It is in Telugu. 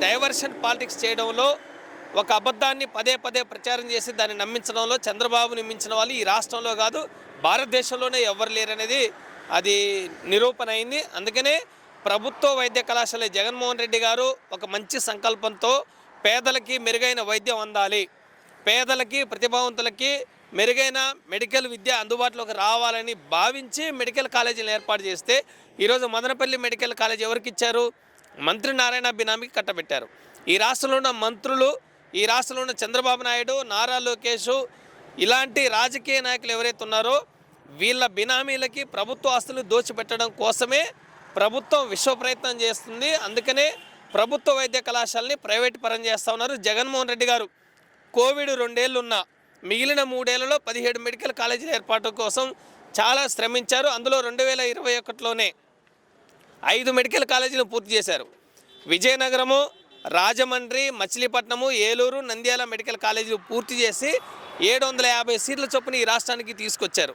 డైవర్షన్ పాలిటిక్స్ చేయడంలో, ఒక అబద్ధాన్ని పదే పదే ప్రచారం చేసి దాన్ని నమ్మించడంలో చంద్రబాబుని మించిన వాళ్ళు ఈ రాష్ట్రంలో కాదు భారతదేశంలోనే ఎవ్వరు లేరనేది అది నిరూపణ అయింది. అందుకనే ప్రభుత్వ వైద్య కళాశాల జగన్మోహన్ రెడ్డి గారు ఒక మంచి సంకల్పంతో పేదలకి మెరుగైన వైద్యం అందాలి, పేదలకి ప్రతిభావంతులకి మెరుగైన మెడికల్ విద్య అందుబాటులోకి రావాలని భావించి మెడికల్ కాలేజీలు ఏర్పాటు చేస్తే ఈరోజు మదనపల్లి మెడికల్ కాలేజ్ ఎవరికి ఇచ్చారు? మంత్రి నారాయణ బినామీకి కట్టబెట్టారు. ఈ రాష్ట్రంలో ఉన్న మంత్రులు, ఈ రాష్ట్రంలో ఉన్న చంద్రబాబు నాయుడు, నారా లోకేష్ ఇలాంటి రాజకీయ నాయకులు ఎవరైతే ఉన్నారో వీళ్ళ బినామీలకి ప్రభుత్వ ఆస్తులు దోచిపెట్టడం కోసమే ప్రభుత్వం విశ్వ ప్రయత్నం చేస్తుంది. అందుకనే ప్రభుత్వ వైద్య కళాశాలని ప్రైవేట్ పరం చేస్తూ ఉన్నారు. జగన్మోహన్ రెడ్డి గారు కోవిడ్ 2 ఏళ్ళు ఉన్న మిగిలిన 3 ఏళ్లలో 17 మెడికల్ కాలేజీల ఏర్పాటు కోసం చాలా శ్రమించారు. అందులో 2021లోనే 5 మెడికల్ కాలేజీలు పూర్తి చేశారు. విజయనగరము, రాజమండ్రి, మచిలీపట్నము, ఏలూరు, నంద్యాల మెడికల్ కాలేజీలు పూర్తి చేసి 750 సీట్ల చొప్పున ఈ రాష్ట్రానికి తీసుకొచ్చారు.